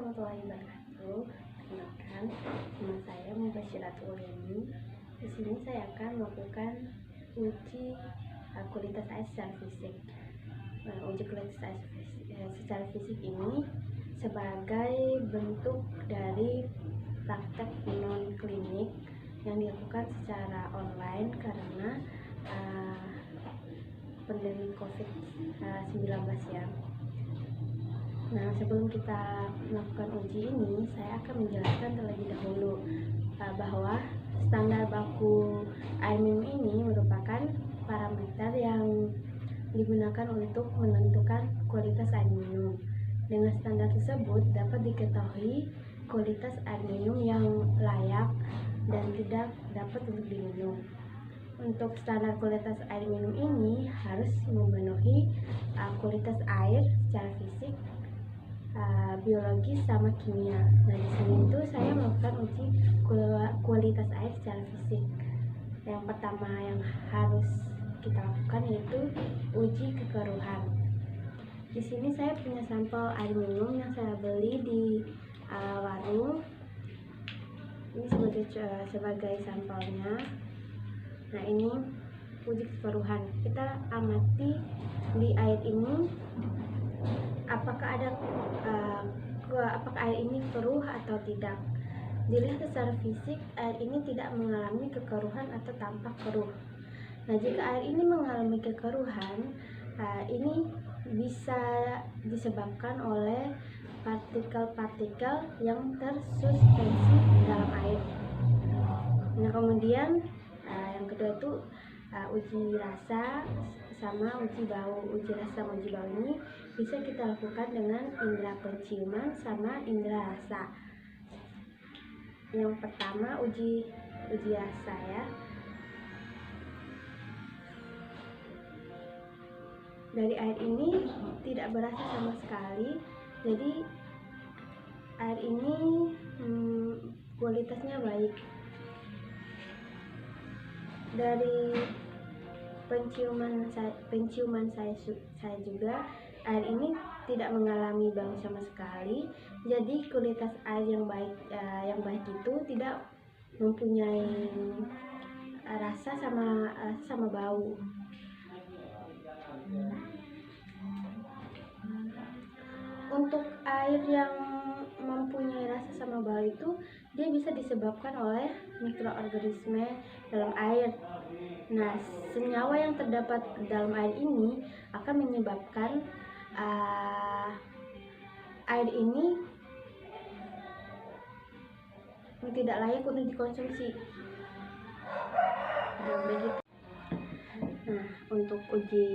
warahmatullahi wabarakatuh. Perkenalkan, nama saya Mubashiratul Ulyani. Di sini saya akan melakukan uji kualitas air secara fisik. Uji kualitas air secara fisik ini sebagai bentuk dari praktek non klinik yang dilakukan secara online karena pandemi COVID-19 ya. Nah, sebelum kita melakukan uji ini, saya akan menjelaskan terlebih dahulu bahwa standar baku air minum ini merupakan parameter yang digunakan untuk menentukan kualitas air minum. Dengan standar tersebut dapat diketahui kualitas air minum yang layak dan tidak dapat untuk diminum. Untuk standar kualitas air minum ini harus memenuhi kualitas air secara fisik, biologis sama kimia. Nah, di sini itu saya melakukan uji kualitas air secara fisik. Yang pertama yang harus kita lakukan yaitu uji kekeruhan. Di sini saya punya sampel air minum yang saya beli di warung. Ini sebagai sampelnya. Nah, ini uji kekeruhan. Kita amati di air ini apakah air ini keruh atau tidak. Dilihat secara fisik, air ini tidak mengalami kekeruhan atau tampak keruh. Nah, jika air ini mengalami kekeruhan, ini bisa disebabkan oleh partikel-partikel yang tersuspensi dalam air. Nah, kemudian yang kedua itu uji rasa sama uji bau. Uji rasa sama uji bau ini bisa kita lakukan dengan indera penciuman sama indera rasa. Yang pertama uji rasa ya. Dari air ini tidak berasa sama sekali, jadi air ini kualitasnya baik. Dari penciuman saya juga, air ini tidak mengalami bau sama sekali. Jadi kualitas air yang baik itu tidak mempunyai rasa sama bau. Untuk air yang mempunyai rasa sama bau itu dia bisa disebabkan oleh mikroorganisme dalam air. Nah, senyawa yang terdapat dalam air ini akan menyebabkan air ini tidak layak untuk dikonsumsi. Nah, untuk uji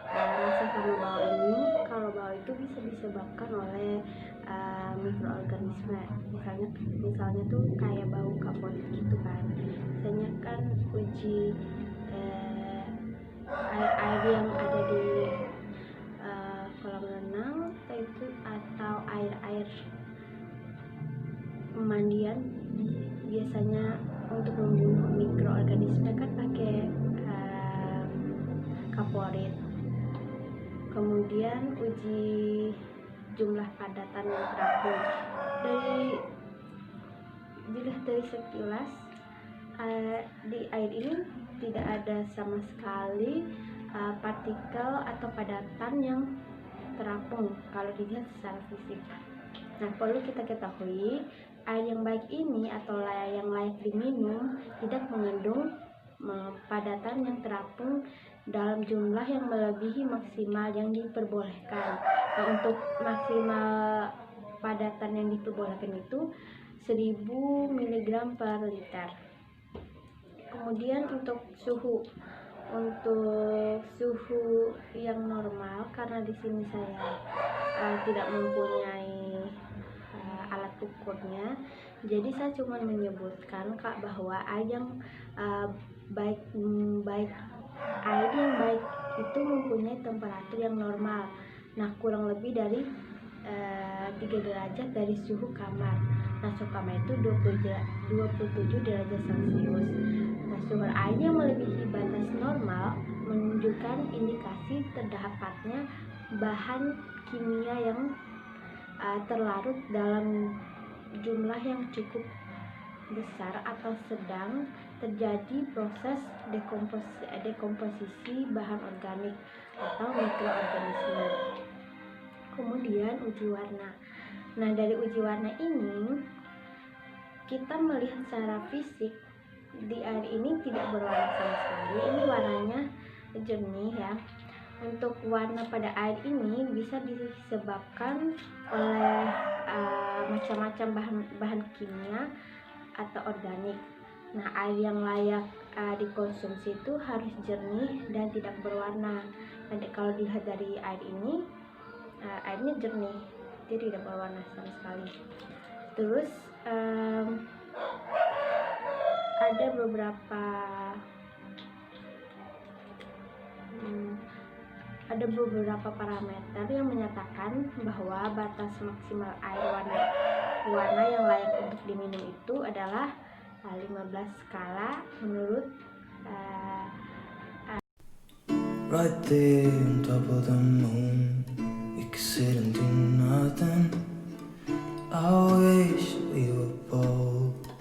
rasa sama bau ini, kalau bau itu bisa disebabkan oleh mikroorganisme. Misalnya tuh kayak bau kaporit gitu kan. Misalnya kan uji air yang ada di kolam renang atau air pemandian, biasanya untuk membunuh mikroorganisme kan pakai kaporit. Kemudian uji jumlah padatan yang terapung. Dilihat dari sekilas, di air ini tidak ada sama sekali partikel atau padatan yang terapung kalau dilihat secara fisik. Nah, perlu kita ketahui air yang baik ini atau yang layak diminum tidak mengandung padatan yang terapung dalam jumlah yang melebihi maksimal yang diperbolehkan. Nah, untuk maksimal padatan yang diperbolehkan itu 1000 mg per liter. Kemudian untuk suhu yang normal, karena di sini saya tidak mempunyai alat ukurnya, jadi saya cuma menyebutkan bahwa air yang baik itu mempunyai temperatur yang normal. Nah, kurang lebih dari 3 derajat dari suhu kamar. Nah, suhu kamar itu 27 derajat Celcius. Nah, sumber air yang melebihi batas normal menunjukkan indikasi terdapatnya bahan kimia yang terlarut dalam jumlah yang cukup besar atau sedang terjadi proses dekomposisi bahan organik atau mikroorganisme. Kemudian uji warna. Nah, dari uji warna ini kita melihat secara fisik di air ini tidak berwarna sama sekali. Ini warnanya jernih ya. Untuk warna pada air ini bisa disebabkan oleh macam-macam bahan kimia atau organik. Nah, air yang layak dikonsumsi itu harus jernih dan tidak berwarna. Dan kalau dilihat dari air ini, airnya jernih, dia tidak berwarna sama sekali. Terus ada beberapa parameter yang menyatakan bahwa batas maksimal air warna yang layak untuk diminum itu adalah 15 skala menurut Right there on top of the moon, we could sit and do